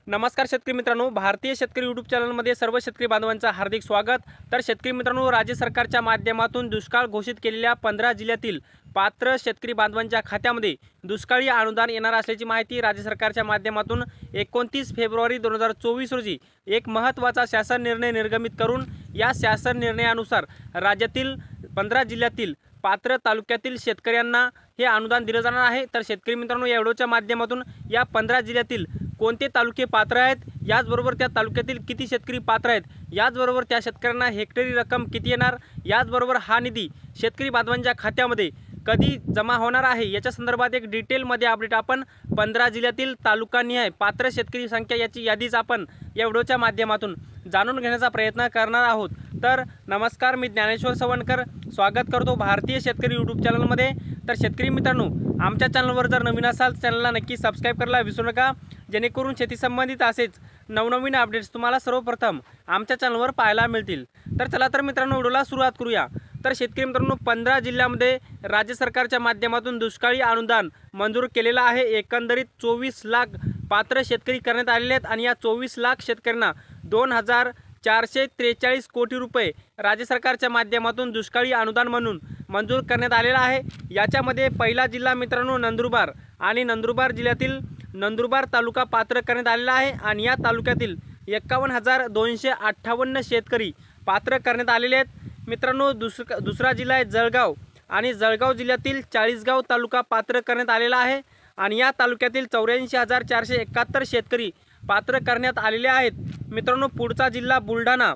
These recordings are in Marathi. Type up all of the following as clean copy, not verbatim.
नमस्कार शेतकरी मित्रांनो, भारतीय शेतकरी यूट्यूब चॅनलमध्ये सर्व शेतकरी बांधवांचं हार्दिक स्वागत। तर शेतकरी मित्रांनो, राज्य सरकारच्या माध्यमातून दुष्काळ घोषित केलेल्या 15 जिल्ह्यातील पात्र शेतकरी बांधवांच्या खात्यामध्ये दुष्काळी अनुदान येणार असल्याची माहिती राज्य सरकारच्या माध्यमातून 29 फेब्रुवारी 2024 रोजी एक महत्त्वाचा शासन निर्णय निर्गमित करून या शासन निर्णयानुसार राज्यातील 15 जिल्ह्यातील पात्र तालुक्यातील शेतकऱ्यांना हे अनुदान दिलं जाणार आहे। तर शेतकरी मित्रांनो, या व्हिडिओच्या माध्यमातून या 15 जिल्ह्यातील कोणते तालुके पात्र आहेत, याचबरोबर त्या तालुक्यातील किती शेतकरी पात्र आहेत, याचबरोबर त्या शेतकऱ्यांना हेक्टरी रक्कम किती येणार, याचबरोबर हा निधी शेतकरी बांधवांच्या खात्यामध्ये कधी जमा होणार आहे, याच्या संदर्भात एक डिटेलमध्ये अपडेट आपण 15 जिल्ह्यातील तालुकानिहाय पात्र शेतकरी संख्या याची यादीच आपण या व्हिडिओच्या माध्यमातून जाणून घेण्याचा प्रयत्न करणार आहोत। तर नमस्कार, मी ज्ञानेश्वर सवणकर स्वागत करतो भारतीय शेतकरी यूट्यूब चॅनलमध्ये। तर शेतकरी मित्रांनो, आमच्या चॅनलवर जर नवीन असाल चॅनलला नक्की सबस्क्राइब करायला विसरू नका, जेणेकरून शेती संबंधित असेच नवनवीन अपडेट्स तुम्हाला सर्वप्रथम आमच्या चॅनलवर पाहायला मिळतील। तर चला तर मित्रांनो, व्हिडिओला सुरुवात करूया। तर शेतकरी मित्रांनो, 15 जिल्ह्यामध्ये राज्य सरकारच्या माध्यमातून दुष्काळी अनुदान मंजूर केलेलं आहे। एकंदरीत 24 लाख पात्र शेतकरी करण्यात आलेले आहेत आणि या 24 लाख शेतकऱ्यांना 2443 कोटी रुपये राज्य सरकारच्या माध्यमातून दुष्काळी अनुदान म्हणून मंजूर करण्यात आलेला आहे। याच्यामध्ये पहिला जिल्हा मित्रांनो नंदुरबार आणि नंदुरबार जिल्ह्यातील नंदुरबार तालुका पात्र करण्यात आलेला आहे आणि या तालुक्यातील 51,258 शेतकरी पात्र करण्यात आलेले आहेत। मित्रांनो, दुसरा जिल्हा आहे जळगाव आणि जळगाव जिल्ह्यातील 40गाव तालुका पात्र करण्यात आलेला आहे आणि या तालुक्यातील 84,471 शेतकरी पात्र करण्यात आलेले आहेत। मित्रांनो, पुढचा जिल्हा बुलढाणा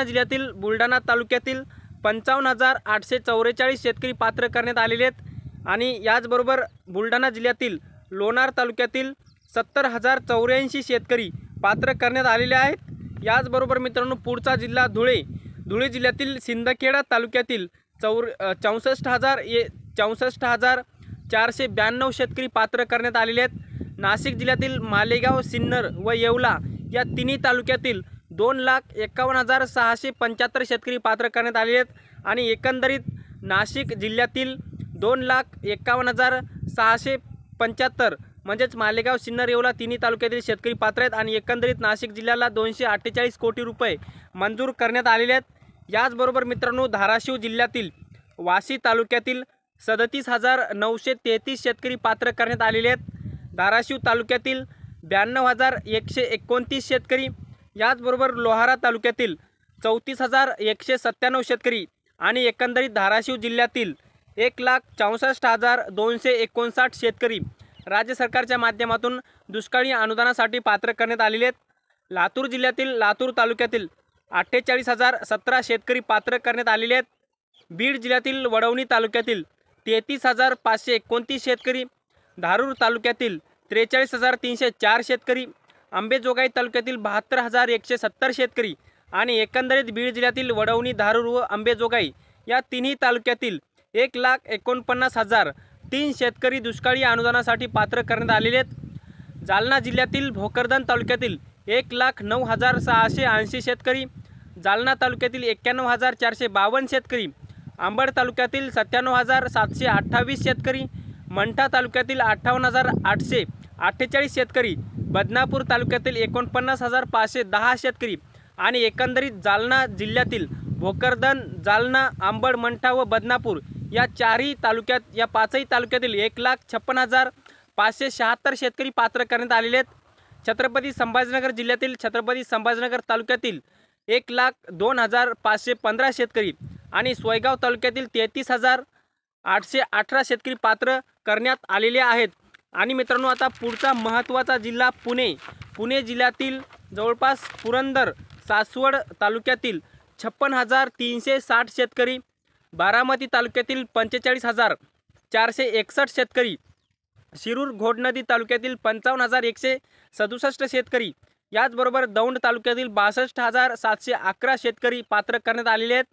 जिल्ह्यातील बुलढाणा तालुक्यातील 55,844 शेतकरी पात्र करण्यात आलेले आहेत आणि याचबरोबर बुलढाणा जिल्ह्यातील लोणार तालुक्यातील 70,084 शेतकरी पात्र करण्यात आलेले आहेत। याचबरोबर मित्रांनो, पुढचा जिल्हा धुळे जिल्ह्यातील सिंदखेडा तालुक्यातील 64,492 शेतकरी पात्र करण्यात आलेले आहेत। नाशिक जिल्ह्यातील मालेगाव, सिन्नर व येवला या तिन्ही तालुक्यातील 2,51,675 शेतकरी पात्र करण्यात आलेले आहेत आणि एकंदरीत नाशिक जिल्ह्यातील 2,51,675 म्हणजेच मालेगाव, सिन्नर, येवला तिन्ही तालुक्यातील शेतकरी पात्र आहेत आणि एकंदरीत नाशिक जिल्ह्याला 248 कोटी रुपये मंजूर करण्यात आलेले आहेत। याचबरोबर मित्रांनो, धाराशिव जिल्ह्यातील वाशी तालुक्यातील 37,933 शेतकरी पात्र करण्यात आलेले आहेत। धाराशिव तालुक्यातील 92,129 शेतकरी, याचबरोबर लोहारा तालुक्यातील 34,197 शेतकरी आणि एकंदरीत धाराशिव जिल्ह्यातील 1,64,259 शेतकरी राज्य सरकारच्या माध्यमातून दुष्काळी अनुदानासाठी पात्र करण्यात आलेले आहेत। लातूर जिल्ह्यातील लातूर तालुक्यातील 48,017 शेतकरी पात्र करण्यात आलेले आहेत। बीड जिल्ह्यातील वडवणी तालुक्यातील 33,529 शेतकरी, धारूर तालुक्यातील 43,304 शेतकरी, अंबेजोगाई तालुक्यातील 72,170 शेतकरी आणि एकंदरीत बीड जिल्ह्यातील वडवणी, धारूर व अंबेजोगाई या तिन्ही तालुक्यातील 1,49,003 शेतकरी दुष्काळी अनुदानासाठी पात्र करण्यात आलेले आहेत। जालना जिल्ह्यातील भोकरदन तालुक्यातील 1,09,680 शेतकरी, जालना तालुक्यातील 91,452 शेतकरी, अंबड तालुक्यातील 97,728 शेतकरी, मंठा तालुक्यातील 58,848 शेतकरी, बदनापूर तालुक्यातील 49,510 शेतकरी आणि एकंदरीत जालना जिल्ह्यातील भोकरदन, जालना, अंबड, मंठा व बदनापूर या पाचही तालुक्यातील 1,56,576 शेतकरी पात्र करण्यात आलेले आहेत। छत्रपती संभाजीनगर जिल्ह्यातील छत्रपती संभाजीनगर तालुक्यातील 1,02,515 शेतकरी आणि सोयगाव तालुक्यातील 33,818 शेतकरी पात्र करण्यात आलेले आहेत। आणि मित्रांनो, आता पुढचा महत्त्वाचा जिल्हा पुणे जिल्ह्यातील जवळपास पुरंदर, सासवड तालुक्यातील 56,360 शेतकरी, बारामती तालुक्यातील 45,461 शेतकरी, शिरूर घोडनदी तालुक्यातील 55,167 शेतकरी, याचबरोबर दौंड तालुक्यातील 62,711 शेतकरी पात्र करण्यात आलेले आहेत।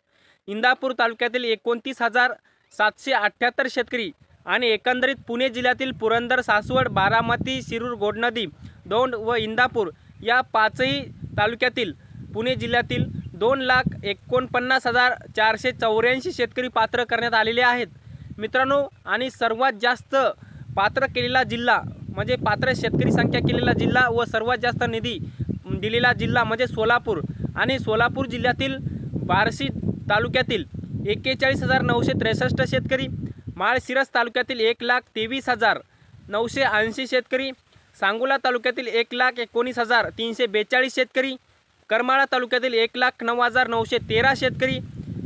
इंदापूर तालुक्यातील 29,778 शेतकरी आणि एकंदरीत पुणे जिल्ह्यातील पुरंदर, सासवड, बारामती, शिरूर घोडनदी, दौंड व इंदापूर या पाचही तालुक्यातील पुणे जिल्ह्यातील 2,49,484 शेतकरी पात्र करण्यात आलेले आहेत। मित्रांनो, आणि सर्वात जास्त पात्र केलेला जिल्हा म्हणजे पात्र शेतकरी संख्या केलेला जिल्हा व सर्वात जास्त निधी दिलेला जिल्हा म्हणजे सोलापूर आणि सोलापूर जिल्ह्यातील बार्शी तालुक्यातील 41,963 शेतकरी, माळशिरस तालुक्यातील 1,23,980 शेतकरी, सांगोला तालुक्यातील 1,19,342 शेतकरी, करमाळा तालुक्यातील 1,09,913 शेतकरी,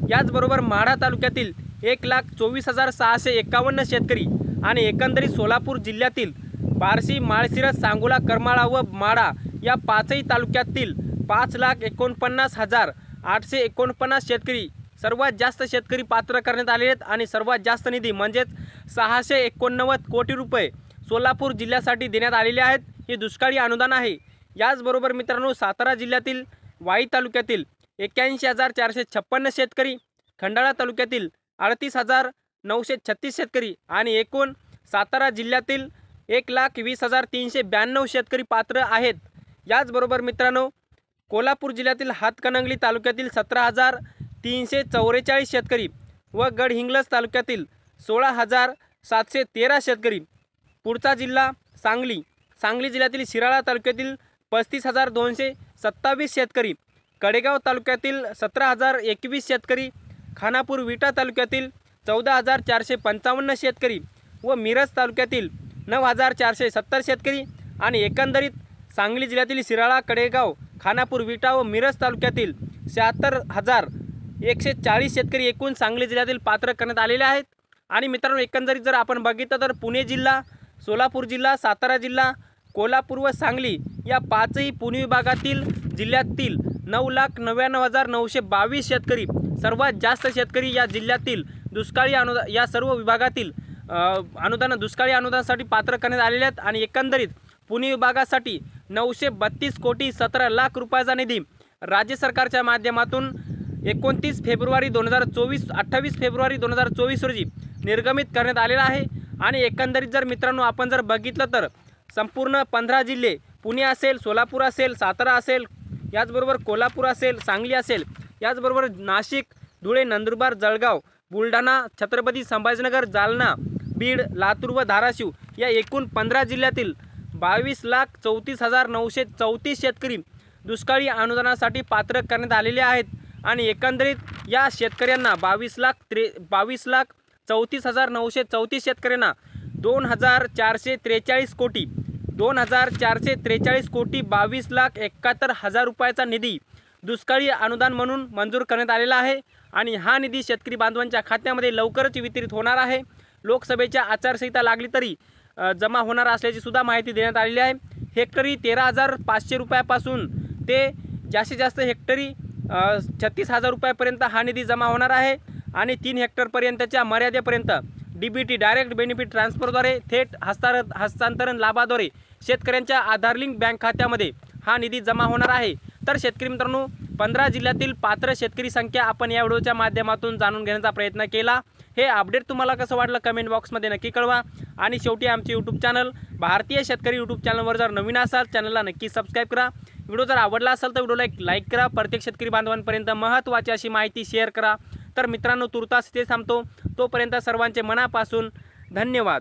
याचबरोबर माढा तालुक्यातील 1,24,651 शेतकरी आणि एकंदरीत सोलापूर जिल्ह्यातील बार्शी, माळशिरस, सांगोला, करमाळा व माढा या पाचही तालुक्यातील 5,49,849 शेतकरी, सर्वात जास्त शेतकरी पात्र करण्यात आले आहेत आणि सर्वात जास्त निधी म्हणजेच 689 कोटी रुपये सोलापूर जिल्ह्यासाठी देण्यात आलेले आहेत. हे दुष्काळी अनुदान आहे. याचबरोबर मित्रांनो, सातारा जिल्ह्यातील वाई तालुक्यातील 81,456 शेतकरी, खंडाळा तालुक्यातील 38,936 शेतकरी आणि एकूण सातारा जिल्ह्यातील 1,20,392 शेतकरी पात्र आहेत. याचबरोबर मित्रांनो, कोल्हापूर जिल्ह्यातील हातकणंगले तालुक्यातील 17,344 शेतकरी व गडहिंग्लज तालुक्यातील 16,713 शेतकरी. पुढचा जिल्हा सांगली. सांगली जिल्ह्यातील शिराळा तालुक्यातील 35,227 शेतकरी, कडेगाव तालुक्यातील 17,021 शेतकरी, खानापूर विटा तालुक्यातील 14,455 शेतकरी व मिरज तालुक्यातील 9,470 शेतकरी आणि एकंदरीत सांगली जिल्ह्यातील शिराळा, कडेगाव, खानापूर विटा व मिरज तालुक्यातील 76,140 शेतकरी एकूण सांगली जिल्ह्यातील पात्र करण्यात आलेले आहेत. आणि मित्रांनो, एकंदरीत जर आपण बघितलं तर पुणे जिल्हा, सोलापूर जिल्हा, सातारा जिल्हा, कोल्हापूर व सांगली या पाचही पुणे विभागातील जिल्ह्यातील 9,99,922 शेतकरी, सर्वात जास्त शेतकरी या जिल्ह्यातील दुष्काळी अनुदान या सर्व विभागातील दुष्काळी अनुदानासाठी पात्र करण्यात आलेले आहेत. आणि एकंदरीत पुणे विभागासाठी 932 कोटी 17 लाख रुपयाचा निधी राज्य सरकारच्या माध्यमातून 29 फेब्रुवारी 2024 28 फेब्रुवारी 2024 रोजी निर्गमित करण्यात आलेला आहे. आणि एकंदरीत जर मित्रांनो आपण जर बघितलं तर संपूर्ण 15 जिल्हे, पुणे असेल, सोलापूर असेल, सातारा असेल, याचबरोबर कोल्हापूर असेल, सांगली असेल, याचबरोबर नाशिक, धुळे, नंदुरबार, जळगाव, बुलढाणा, छत्रपती संभाजीनगर, जालना, बीड, लातूर व धाराशिव या एकूण 15 जिल्ह्यातील 22,34,934 शेतकरी दुष्काळी अनुदानासाठी पात्र करण्यात आलेले आहेत. आणि एकंदरीत या शेतकऱ्यांना 22,34,934 शेतकऱ्यांना 2,443 कोटी 22,71,70,000 रुपयाचा निधी दुष्काळी अनुदान म्हणून मंजूर करण्यात आलेला आहे. आणि हा निधी शेतकरी बांधवांच्या खात्यामध्ये लवकरच वितरित होणार आहे. लोकसभेच्या आचारसंहिता लागली तरी जमा होणार असल्याची सुद्धा माहिती देण्यात आलेली आहे. हेक्टरी 13,500 रुपयापासून ते जास्तीत जास्त हेक्टरी 36,000 रुपयापर्यंत हा निधी जमा होणार आहे. आणि 3 हेक्टरपर्यंतच्या मर्यादेपर्यंत DBT डायरेक्ट बेनिफिट ट्रान्सफरद्वारे थेट हस्तांतरण लाभाद्वारे शेतकऱ्यांच्या आधार लिंक बँक खात्यामध्ये हा निधी जमा होणार आहे. तर शेतकरी मित्रांनो, 15 जिल्ह्यातील पात्र शेतकरी संख्या आपण या व्हिडिओच्या माध्यमातून जाणून घेण्याचा प्रयत्न केला. हे अपडेट तुम्हाला कसं वाटलं कमेंट बॉक्समध्ये नक्की कळवा. आणि शेवटी आमचे यूट्यूब चॅनल भारतीय शेतकरी यूट्यूब चॅनलवर जर नवीन असाल चॅनलला नक्की सबस्क्राईब करा. व्हिडिओ जर आवडला असेल तर व्हिडिओला एक लाईक करा. प्रत्येक शेतकरी बांधवांपर्यंत महत्त्वाची अशी माहिती शेअर करा. तर मित्रांनो, तुर्तास इथे थांबतो. तोपर्यंत सर्वांचे मनापासून धन्यवाद.